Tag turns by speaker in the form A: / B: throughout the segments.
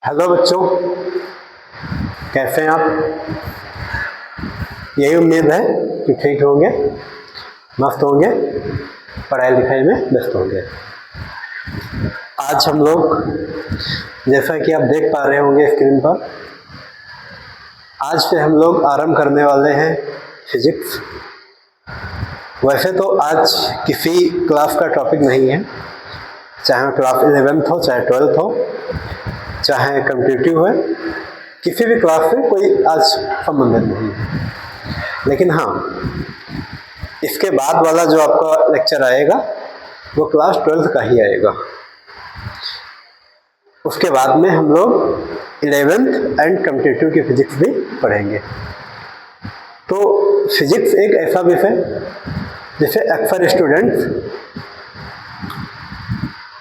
A: Hello बच्चों, कैसे हैं आप? यही उम्मीद है कि ठीक होंगे, मस्त होंगे, पढ़ाई लिखाई में व्यस्त होंगे। आज हम लोग, जैसा कि आप देख पा रहे होंगे स्क्रीन पर, आज से हम लोग आरंभ करने वाले हैं फिजिक्स। वैसे तो आज किसी क्लास का टॉपिक नहीं है, चाहे क्लास 11th हो, चाहे 12th हो, चाहे कम्पिटिटिव है, किसी भी क्लास से कोई आज संबंधित नहीं है। लेकिन हाँ, इसके बाद वाला जो आपका लेक्चर आएगा वो क्लास 12th का ही आएगा। उसके बाद में हम लोग 11th एंड कम्पिटिटिव की फिजिक्स भी पढ़ेंगे। तो फिजिक्स एक ऐसा विषय जिसे अक्सर स्टूडेंट्स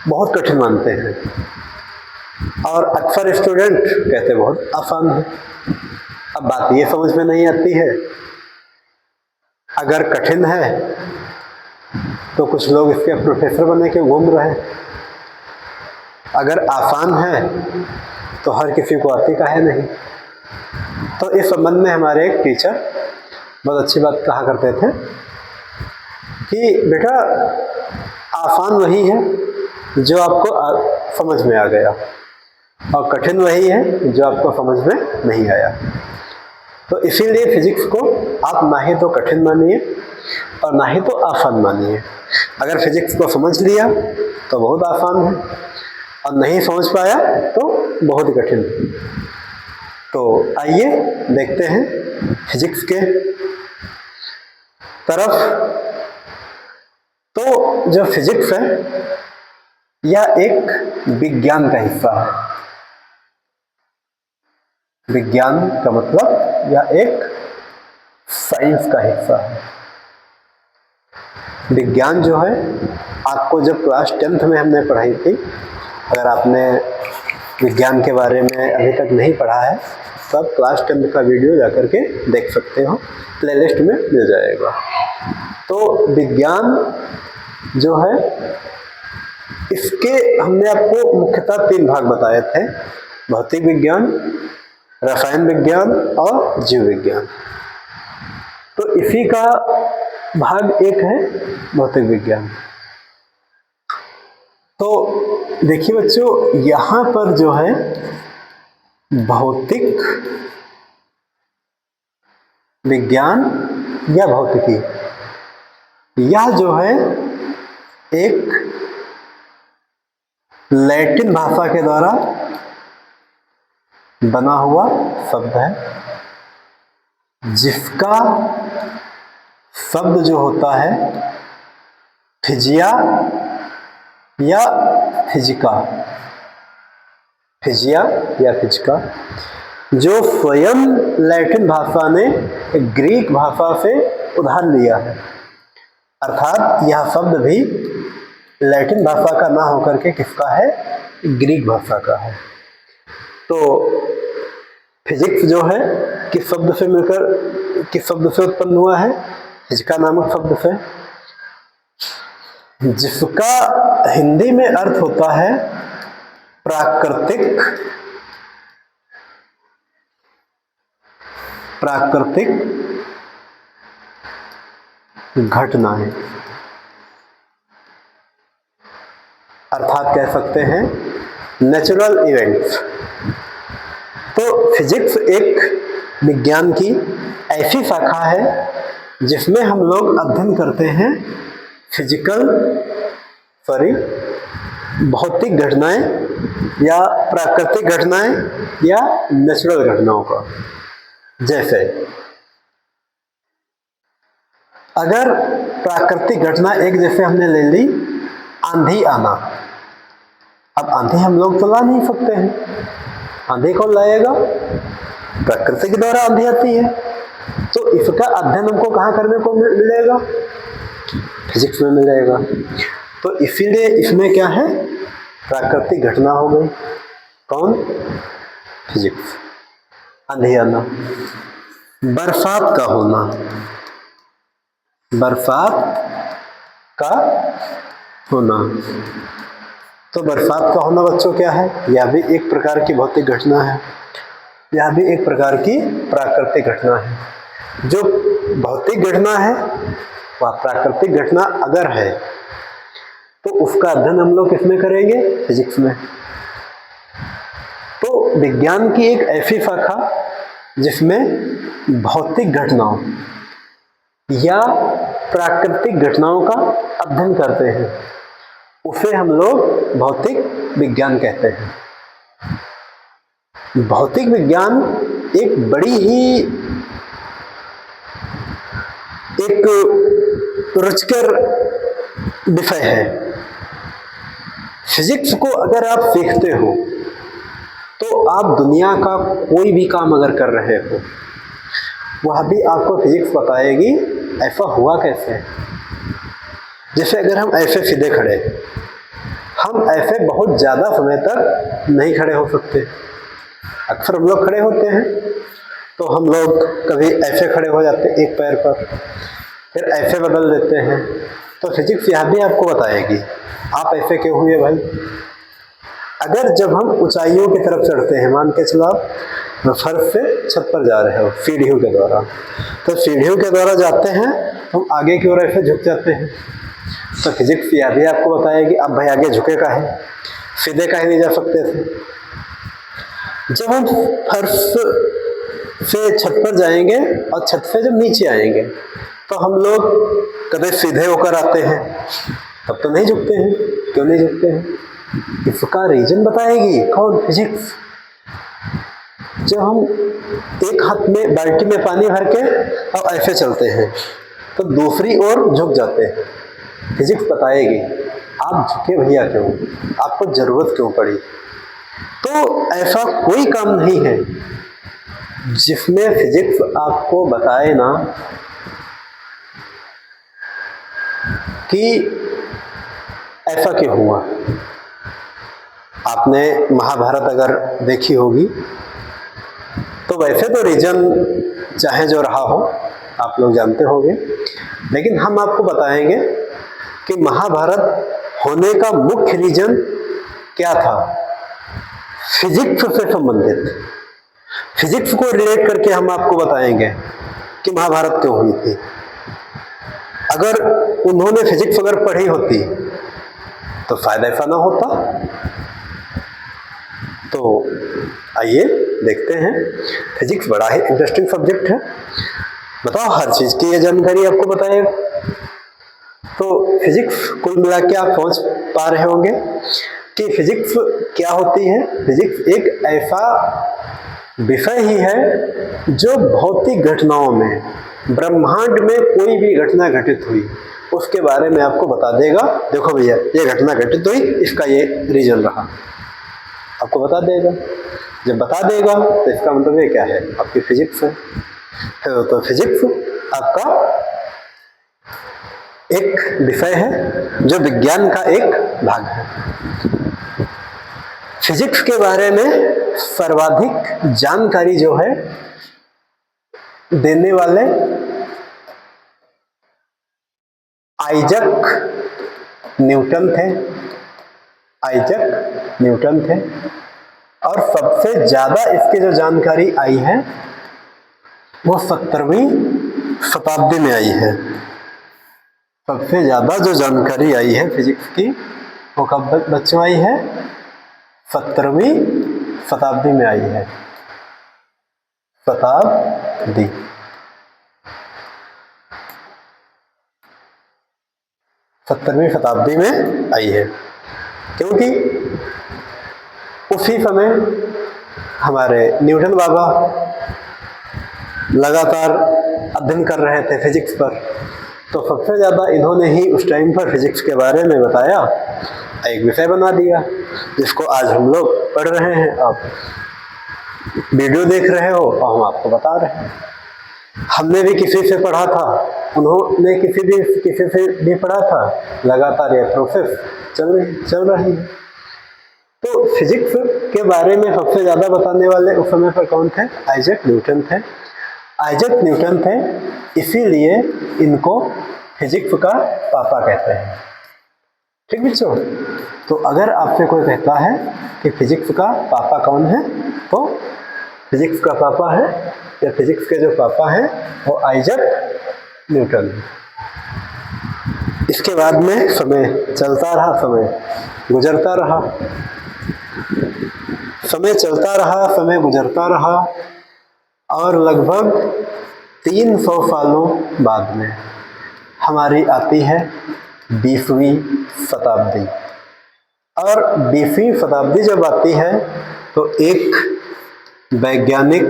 A: बहुत कठिन मानते हैं और अक्सर स्टूडेंट कहते हैं बहुत आसान है। अब बात ये समझ में नहीं आती है, अगर कठिन है तो कुछ लोग इसके प्रोफेसर बने के घूम रहे हैं, अगर आसान है तो हर किसी को आती काहे नहीं। तो इस संबंध में हमारे एक टीचर बहुत अच्छी बात कहा करते थे कि बेटा, आसान वही है जो आपको समझ में आ गया और कठिन वही है जो आपको समझ में नहीं आया। तो इसीलिए फिजिक्स को आप ना ही तो कठिन मानिए और ना ही तो आसान मानिए। अगर फिजिक्स को समझ लिया तो बहुत आसान है और नहीं समझ पाया तो बहुत ही कठिन है। तो आइए देखते हैं फिजिक्स के तरफ। तो जो फिजिक्स है यह एक विज्ञान का हिस्सा है। विज्ञान का मतलब यह एक साइंस का हिस्सा है। विज्ञान जो है, आपको जब क्लास 10th में हमने पढ़ाई थी, अगर आपने विज्ञान के बारे में अभी तक नहीं पढ़ा है तो आप क्लास 10th का वीडियो जाकर के देख सकते हो, प्लेलिस्ट में मिल जाएगा। तो विज्ञान जो है, इसके हमने आपको मुख्यतः 3 भाग बताए थे: भौतिक विज्ञान, रसायन विज्ञान और जीव विज्ञान। तो इसी का भाग 1 है भौतिक विज्ञान। तो देखिए बच्चों, यहां पर जो है भौतिक विज्ञान या भौतिकी, यह जो है एक लैटिन भाषा के द्वारा बना हुआ शब्द है, जिसका शब्द जो होता है फिजिया या फिजिका, फिजिया या फिजिका, जो स्वयं लैटिन भाषा ने ग्रीक भाषा से उधार लिया है। अर्थात यह शब्द भी लैटिन भाषा का ना होकर के किसका है? ग्रीक भाषा का है। तो फिजिक्स जो है किस शब्द से मिलकर, किस शब्द से उत्पन्न हुआ है? फिजिका नामक शब्द से, जिसका हिंदी में अर्थ होता है प्राकृतिक, प्राकृतिक घटनाएं, अर्थात कह सकते हैं नेचुरल इवेंट्स। तो फिजिक्स एक विज्ञान की ऐसी शाखा है जिसमें हम लोग अध्ययन करते हैं भौतिक घटनाएं या प्राकृतिक घटनाएं या नेचुरल घटनाओं का। जैसे अगर प्राकृतिक घटना एक जैसे हमने ले ली आंधी आना। अब आंधी हम लोग तो ला नहीं सकते हैं, आंधी कौन लाएगा? प्रकृति के द्वारा आंधी आती है। तो इसका अध्ययन हमको कहाँ करने को मिलेगा? फिजिक्स में मिलेगा। तो इसीलिए इसमें क्या है? प्राकृतिक घटना हो गई। कौन? फिजिक्स। आंधी आना, बरसात का होना, बरसात का होना। तो बर्फात का होना बच्चों क्या है? यह भी एक प्रकार की भौतिक घटना है, यह भी एक प्रकार की प्राकृतिक घटना है। जो भौतिक घटना है वह प्राकृतिक घटना अगर है तो उसका अध्ययन हम लोग किसमें करेंगे? फिजिक्स में। तो विज्ञान की एक ऐसी शाखा जिसमें भौतिक घटनाओं या प्राकृतिक घटनाओं का अध्ययन करते हैं, उसे हम लोग भौतिक विज्ञान कहते हैं। भौतिक विज्ञान एक बड़ी ही एक रुचिकर विषय है। फिजिक्स को अगर आप सीखते हो तो आप दुनिया का कोई भी काम अगर कर रहे हो वह भी आपको फिजिक्स बताएगी ऐसा हुआ कैसे। जैसे अगर हम ऐसे सीधे खड़े, हम ऐसे बहुत ज़्यादा समय तक नहीं खड़े हो सकते। अक्सर हम लोग खड़े होते हैं तो हम लोग कभी ऐसे खड़े हो जाते हैं एक पैर पर, फिर ऐसे बदल देते हैं। तो फिजिक्स यह भी आपको बताएगी आप ऐसे क्यों हुए भाई। अगर जब हम ऊंचाइयों की तरफ चढ़ते हैं, मान के चलो आप फर्श से छत पर जा रहे हो सीढ़ियों के द्वारा, तो सीढ़ियों के द्वारा जाते हैं तो हम आगे की ओर ऐसे झुक जाते हैं। तो फिजिक्स यह भी आपको बताएगी अब भाई आगे झुके का है, सीधे का ही नहीं जा सकते थे। जब हम फर्श से छत पर जाएंगे और छत से जब नीचे आएंगे तो हम लोग कभी सीधे होकर आते हैं, तब तो नहीं झुकते हैं। क्यों नहीं झुकते हैं? इसका रीजन बताएगी कौन? फिजिक्स। जब हम एक हाथ में बाल्टी में पानी भर के और ऐसे चलते हैं तो दूसरी ओर झुक जाते हैं, फिजिक्स बताएगी आप झुके भैया क्यों, आपको जरूरत क्यों पड़ी। तो ऐसा कोई काम नहीं है जिसमें फिजिक्स आपको बताए ना कि ऐसा क्यों हुआ। आपने महाभारत अगर देखी होगी तो वैसे तो रीजन चाहे जो रहा हो आप लोग जानते होंगे, लेकिन हम आपको बताएंगे कि महाभारत होने का मुख्य रीजन क्या था। फिजिक्स से संबंधित, फिजिक्स को रिलेट करके हम आपको बताएंगे कि महाभारत क्यों हुई थी। अगर उन्होंने फिजिक्स अगर पढ़ी होती तो शायद ऐसा ना होता। तो आइए देखते हैं। फिजिक्स बड़ा ही इंटरेस्टिंग सब्जेक्ट है। बताओ, हर चीज की ये जानकारी आपको बताएगा। तो फिजिक्स कुल मिला के आप समझ पा रहे होंगे कि फिजिक्स क्या होती है। फिजिक्स एक ऐसा विषय ही है जो भौतिक घटनाओं में, ब्रह्मांड में कोई भी घटना घटित हुई उसके बारे में आपको बता देगा। देखो भैया ये घटना घटित हुई, इसका ये रीजन रहा, आपको बता देगा। जब बता देगा तो इसका मतलब ये क्या है, आपकी फिजिक्स है। तो फिजिक्स आपका एक विषय है जो विज्ञान का एक भाग है। फिजिक्स के बारे में सर्वाधिक जानकारी जो है देने वाले आइजक न्यूटन थे। आइजक न्यूटन थे और सबसे ज्यादा इसकी जो जानकारी आई है वो 17वीं शताब्दी में आई है। सबसे ज्यादा जो जानकारी आई है फिजिक्स की वो कब बच्चों आई है? 17वीं शताब्दी में आई है। शताब्दी, सत्तरवीं शताब्दी में आई है, क्योंकि उसी समय हमारे न्यूटन बाबा लगातार अध्ययन कर रहे थे फिजिक्स पर। तो सबसे ज़्यादा इन्होंने ही उस टाइम पर फिजिक्स के बारे में बताया, एक विषय बना दिया जिसको आज हम लोग पढ़ रहे हैं, आप वीडियो देख रहे हो और हम आपको बता रहे हैं। हमने भी किसी से पढ़ा था, उन्होंने किसी से भी पढ़ा था, लगातार ये प्रोसेस चल रही है। तो फिजिक्स के बारे में सबसे ज़्यादा बताने वाले उस समय पर कौन थे? आइजक न्यूटन थे। आइजक न्यूटन थे, इसीलिए इनको फिजिक्स का पापा कहते हैं। ठीक बच्चों। तो अगर आपसे कोई कहता है कि फिजिक्स का पापा कौन है, तो फिजिक्स का पापा है या फिजिक्स के जो पापा हैं वो आइजैक न्यूटन है। इसके बाद में समय चलता रहा, समय गुजरता रहा, समय चलता रहा, समय गुजरता रहा, और लगभग 300 सालों बाद में हमारी आती है 20वीं शताब्दी। और 20वीं शताब्दी जब आती है तो एक वैज्ञानिक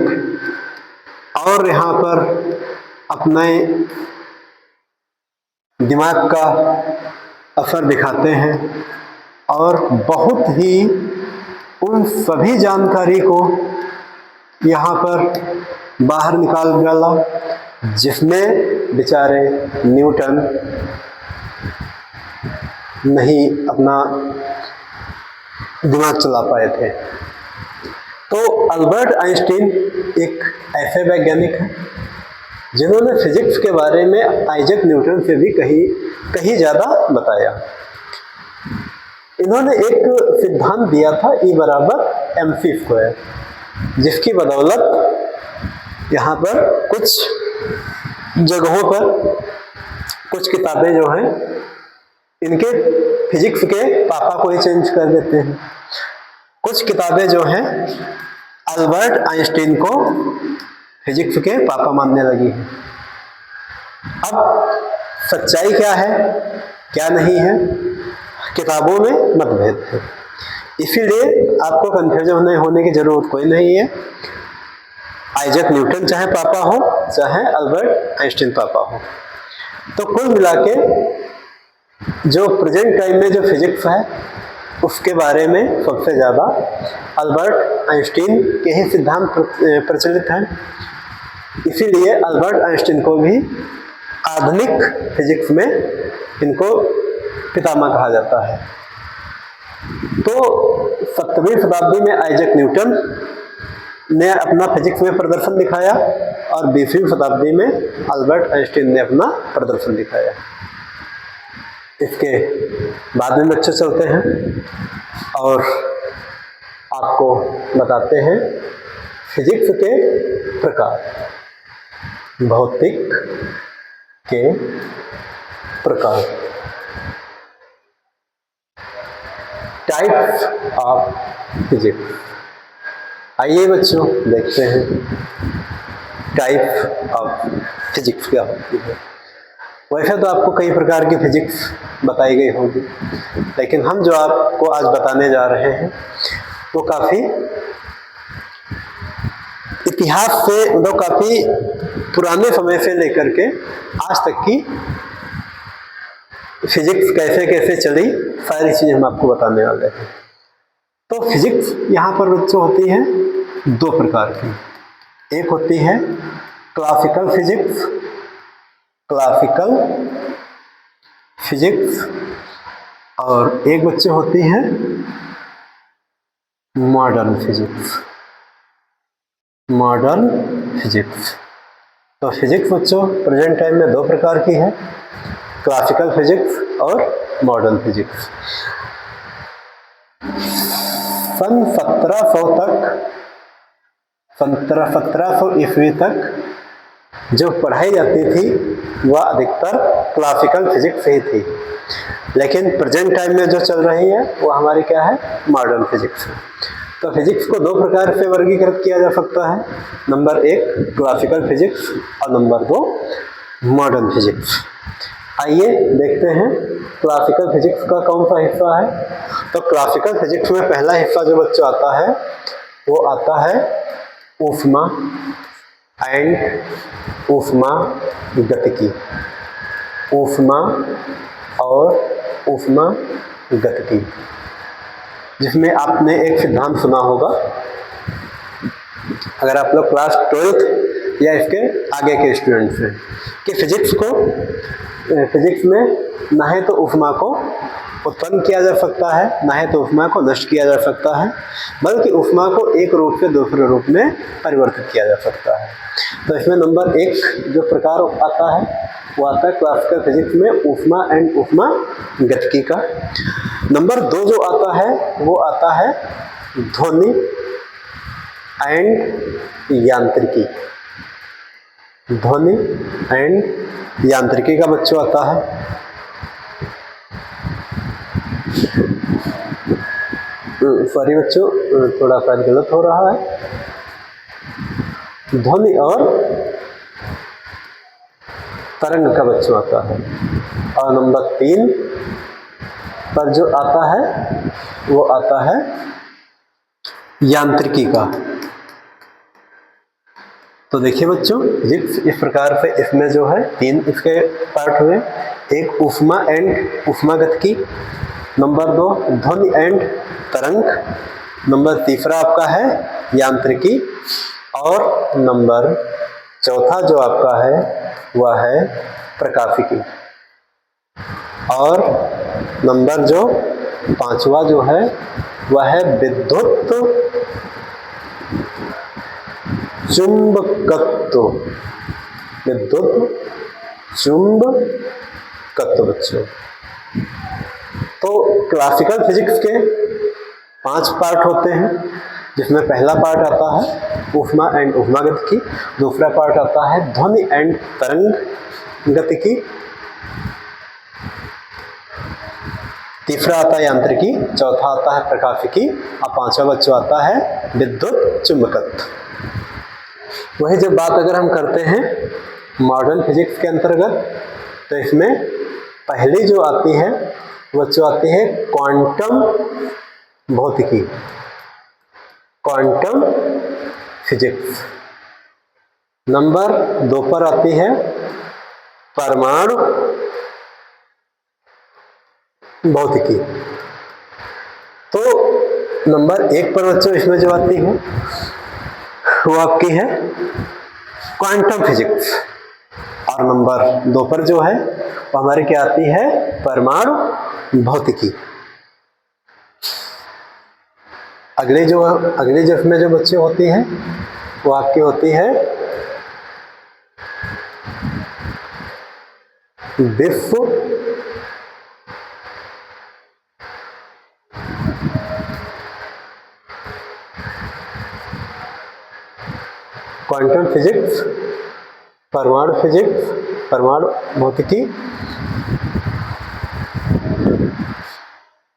A: और यहाँ पर अपने दिमाग का असर दिखाते हैं और बहुत ही उन सभी जानकारी को यहाँ पर बाहर निकाल डाला जिसमें बेचारे न्यूटन नहीं अपना दिमाग चला पाए थे। तो अल्बर्ट आइंस्टीन एक ऐसे वैज्ञानिक हैं जिन्होंने फिजिक्स के बारे में आइजैक न्यूटन से भी कहीं ज़्यादा बताया। इन्होंने एक सिद्धांत दिया था E = mc², जिसकी बदौलत यहाँ पर कुछ जगहों पर कुछ किताबें जो हैं इनके फिजिक्स के पापा को ही चेंज कर देते हैं। कुछ किताबें जो हैं अल्बर्ट आइंस्टीन को फिजिक्स के पापा मानने लगी हैं। अब सच्चाई क्या है क्या नहीं है, किताबों में मतभेद है, इसीलिए आपको कंफ्यूजन होने की जरूरत कोई नहीं है। आइजैक न्यूटन चाहे पापा हो चाहे अल्बर्ट आइंस्टीन पापा हो, तो कुल मिला के जो प्रेजेंट टाइम में जो फिजिक्स है उसके बारे में सबसे ज़्यादा अल्बर्ट आइंस्टीन के ही सिद्धांत प्रचलित हैं। इसीलिए अल्बर्ट आइंस्टीन को भी आधुनिक फिजिक्स में इनको पितामह कहा जाता है। तो 17वीं शताब्दी में आइजैक न्यूटन ने अपना फिजिक्स में प्रदर्शन दिखाया और 20वीं शताब्दी में अल्बर्ट आइंस्टीन ने अपना प्रदर्शन दिखाया। इसके बाद में बच्चे चलते हैं और आपको बताते हैं फिजिक्स के प्रकार, भौतिक के प्रकार, टाइप्स ऑफ फिजिक्स। आइए बच्चों देखते हैं टाइप्स ऑफ फिजिक्स क्या होती है। वैसे तो आपको कई प्रकार की फिजिक्स बताई गई होगी, लेकिन हम जो आपको आज बताने जा रहे हैं वो काफ़ी इतिहास से, मतलब काफ़ी पुराने समय से लेकर के आज तक की फिजिक्स कैसे कैसे चली, सारी चीज़ें हम आपको बताने वाले हैं। तो फिजिक्स यहाँ पर बच्चों होती है दो प्रकार की। एक होती है क्लासिकल फिजिक्स, क्लासिकल फिजिक्स, और एक बच्चे होती है मॉडर्न फिजिक्स, मॉडर्न फिजिक्स। तो फिजिक्स बच्चों प्रेजेंट टाइम में दो प्रकार की है, क्लासिकल फिजिक्स और मॉडर्न फिजिक्स। सन 1700 ईस्वी तक जो पढ़ाई जाती थी वह अधिकतर क्लासिकल फिजिक्स ही थी, लेकिन प्रेजेंट टाइम में जो चल रही है वो हमारी क्या है, मॉडर्न फिजिक्स है। तो फिजिक्स को दो प्रकार से वर्गीकृत किया जा सकता है, नंबर 1 क्लासिकल फिजिक्स और नंबर 2 मॉडर्न फिजिक्स। आइए देखते हैं क्लासिकल फिजिक्स का कौन सा हिस्सा है। तो क्लासिकल फिजिक्स में पहला हिस्सा जो बच्चों आता है वो आता है ऊष्मा एंड ऊष्मा गतिकी, ऊष्मा और ऊष्मा गतिकी, जिसमें आपने एक सिद्धांत सुना होगा अगर आप लोग क्लास 12th या इसके आगे के स्टूडेंट्स हैं, कि फिजिक्स में ना है तो ऊष्मा को उत्पन्न किया जा सकता है, ना ही तो उपमा को नष्ट किया जा सकता है, बल्कि उपमा को एक रूप से दूसरे रूप में परिवर्तित किया जा सकता है। तो इसमें नंबर 1 जो प्रकार आता है वो आता है क्लासिकल फिजिक्स में उपमा एंड उपमा गतिकी का। नंबर 2 जो आता है वो आता है ध्वनि एंड यांत्रिकी। ध्वनि एंड यांत्रिकी का बच्चों आता है। सॉरी बच्चों, थोड़ा सा गलत हो रहा है। ध्वनि और तरंग का बच्चों आता है। और नंबर 3 पर जो आता है वो आता है यांत्रिकी का। तो देखिए बच्चों, इस प्रकार से इसमें जो है 3 इसके पार्ट हुए। एक उपमा एंड उपमा गतिकी, नंबर 2 ध्वनि एंड तरंग, नंबर 3 आपका है यांत्रिकी, और नंबर 4 जो आपका है वह है प्रकाशिकी। और नंबर जो 5वां जो है वह है विद्युत चुंबकत्व। विद्युत चुंबकत्व बच्चों। तो क्लासिकल फिजिक्स के 5 पार्ट होते हैं, जिसमें पहला पार्ट आता है उपमा एंड उपमा गतिकी, दूसरा पार्ट आता है ध्वनि एंड तरंग गतिकी, तीसरा आता है यांत्रिकी, चौथा आता है प्रकाशिकी, और 5वां बच्चों आता है विद्युत चुंबकत्व। वही जब बात अगर हम करते हैं मॉडर्न फिजिक्स के अंतर्गत, तो इसमें पहली जो आती है बच्चों आती है क्वांटम भौतिकी, क्वांटम फिजिक्स। नंबर 2 पर आती है परमाणु भौतिकी। तो नंबर 1 पर बच्चों इसमें जो आती है वो आपकी है क्वांटम फिजिक्स, और नंबर 2 पर जो है वो हमारे क्या आती है परमाणु भौतिकी। अगले जो इसमें जो बच्चे होती हैं वो आपकी होती है विश्व क्वांटम फिजिक्स, परमाणु फिजिक्स, परमाणु भौतिकी,